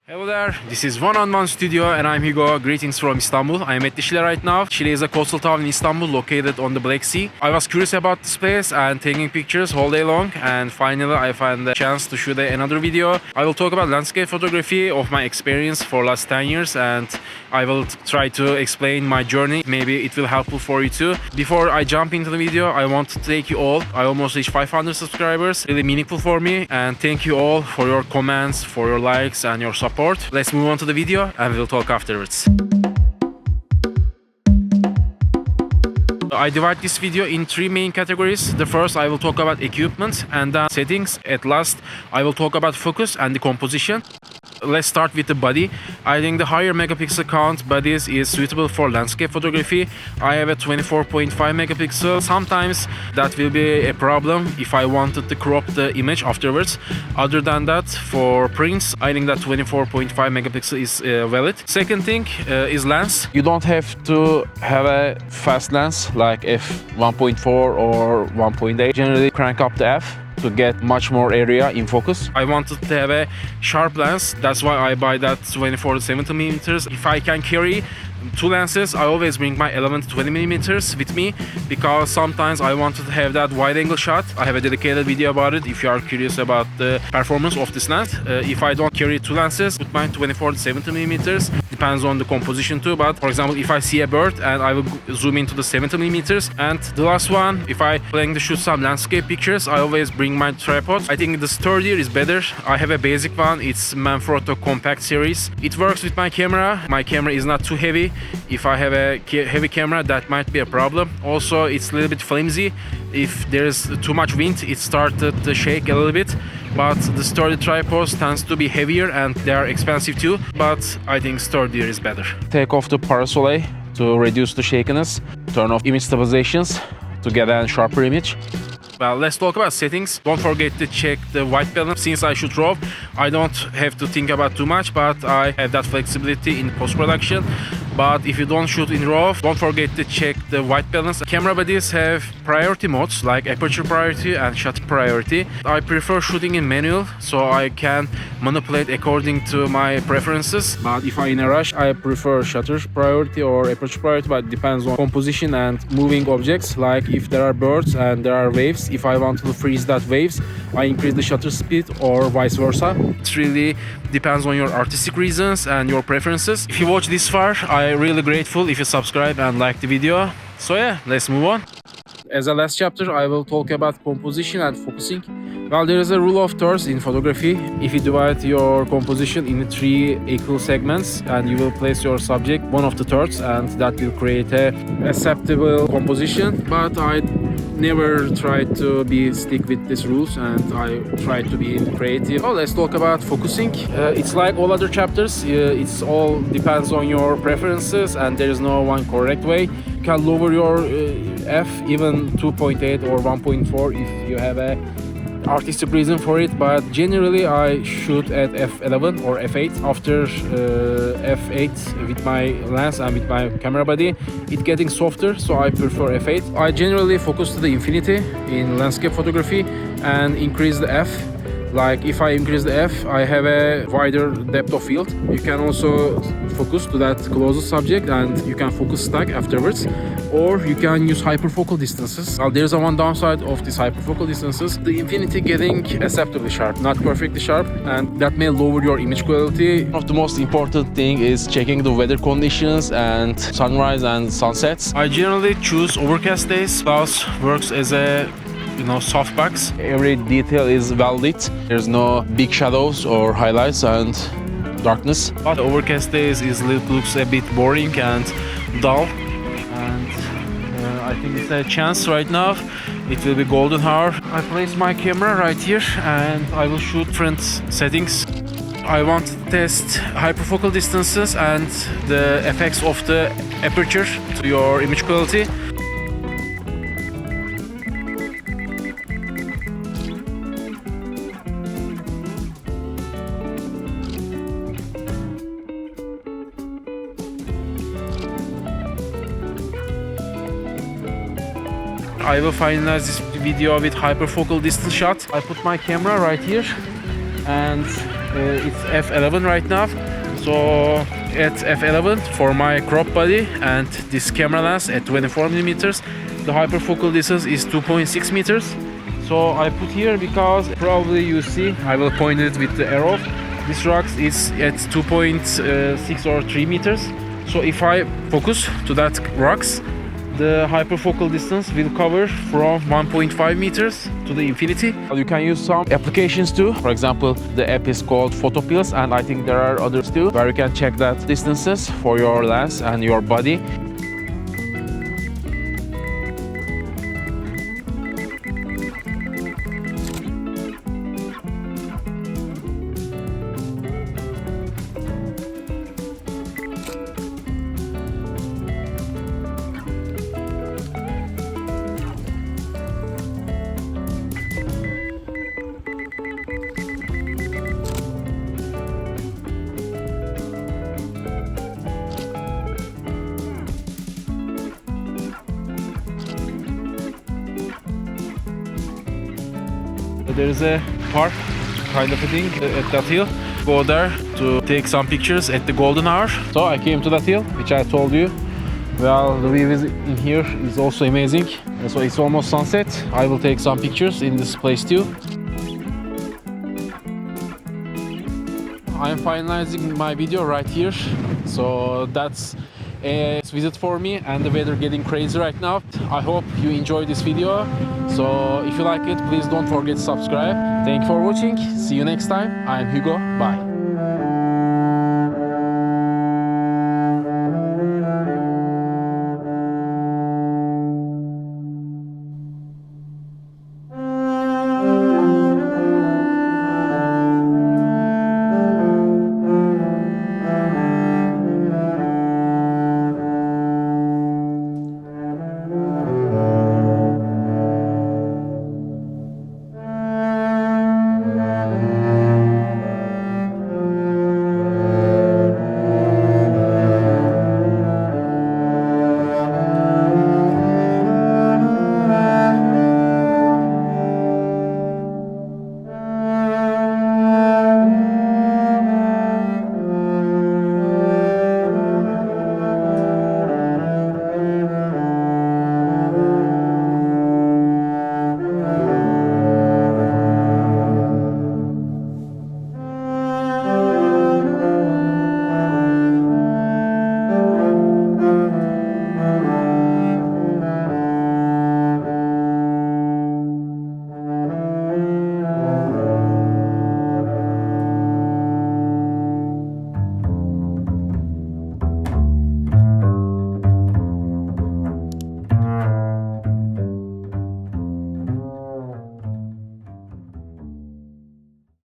Hello there, this is One on One Studio and I'm Hugo. Greetings from Istanbul. I'm at Şile right now. Şile is a coastal town in Istanbul located on the Black Sea. I was curious about this place and taking pictures all day long, and finally I found the chance to shoot another video. I will talk about landscape photography of my experience for last 10 years, and I will try to explain my journey. Maybe it will helpful for you too. Before I jump into the video, I want to thank you all. I almost reached 500 subscribers. Really meaningful for me, and thank you all for your comments, for your likes and your support. Let's move on to the video and we'll talk afterwards. I divide this video in three main categories. The first, I will talk about equipment, and then settings. At last, I will talk about focus and the composition. Let's start with the body. I think the higher megapixel count bodies is suitable for landscape photography. I have a 24.5 megapixel. Sometimes that will be a problem if I wanted to crop the image afterwards. Other than that, for prints, I think that 24.5 megapixel is valid. Second thing is lens. You don't have to have a fast lens like f1.4 or 1.8. Generally crank up the f to get much more area in focus. I wanted to have a sharp lens, that's why I buy that 24 to 70 millimeters. If I can carry two lenses, I always bring my 11 to 20 millimeters with me, because sometimes I wanted to have that wide angle shot. I have a dedicated video about it if you are curious about the performance of this lens. If I don't carry two lenses, put mine 24 to 70 millimeters. Depends on the composition too, but for example, if I see a bird and I will zoom into the 70 millimeters. And the last one, if I plan to shoot some landscape pictures, I always bring my tripod. I think the sturdier is better. I have a basic one, it's Manfrotto Compact series. It works with my camera. My camera is not too heavy. If I have a heavy camera, that might be a problem. Also, it's a little bit flimsy. If there's too much wind, it started to shake a little bit. But the sturdy tripods tends to be heavier and they are expensive too. But I think sturdier is better. Take off the parasol to reduce the shakiness. Turn off image stabilizations to get a sharper image. Well, let's talk about settings. Don't forget to check the white balance. Since I shoot RAW, I don't have to think about too much, but I have that flexibility in post-production. But if you don't shoot in RAW, don't forget to check the white balance. Camera bodies have priority modes like aperture priority and shutter priority. I prefer shooting in manual so I can manipulate according to my preferences. But if I'm in a rush, I prefer shutter priority or aperture priority, but it depends on composition and moving objects. Like if there are birds and there are waves, if I want to freeze that waves, I increase the shutter speed or vice versa. It really depends on your artistic reasons and your preferences. If you watch this far, I'm really grateful if you subscribe and like the video. So yeah, let's move on. As a last chapter, I will talk about composition and focusing. Well, there is a rule of thirds in photography. If you divide your composition in three equal segments and you will place your subject one of the thirds, and that will create a acceptable composition. But I never tried to stick with these rules, and I try to be creative. Oh, let's talk about focusing. It's like all other chapters. It's all depends on your preferences, and there is no one correct way. You can lower your f even 2.8 or 1.4 if you have a artistic reason for it, but generally I shoot at f11 or f8. After f8 with my lens and with my camera body, it's getting softer, so I prefer f8. I generally focus to the infinity in landscape photography and increase the f. Like if I increase the f, I have a wider depth of field. You can also focus to that closest subject and you can focus stack afterwards, or you can use hyperfocal distances. Well, there's a one downside of these hyperfocal distances: the infinity getting acceptably sharp, not perfectly sharp, and that may lower your image quality. One of the most important thing is checking the weather conditions and sunrise and sunsets. I generally choose overcast days. Plus works as a softbox. Every detail is well lit. There's no big shadows or highlights and darkness. But overcast days looks a bit boring and dull. And I think it's a chance right now. It will be golden hour. I place my camera right here and I will shoot different settings. I want to test hyperfocal distances and the effects of the aperture to your image quality. I will finalize this video with hyperfocal distance shot. I put my camera right here and It's f11 right now. So at f11 for my crop body and this camera lens at 24 millimeters, the hyperfocal distance is 2.6 meters. So I put here because probably you see, I will point it with the arrow. This rocks is at 2.6 or 3 meters. So if I focus to that rocks, the hyperfocal distance will cover from 1.5 meters to the infinity. You can use some applications too. For example, the app is called Photopills, and I think there are others too where you can check that distances for your lens and your body. There is a park kind of a thing at that hill. Go there to take some pictures at the golden hour. So I came to that hill, which I told you. Well, the view in here is also amazing. So it's almost sunset. I will take some pictures in this place too. I'm finalizing my video right here. So that's a visit for me, and the weather getting crazy right now. I hope you enjoyed this video. So if you like it, please don't forget to subscribe. Thank you for watching. See you next time. I'm Hugo. Bye.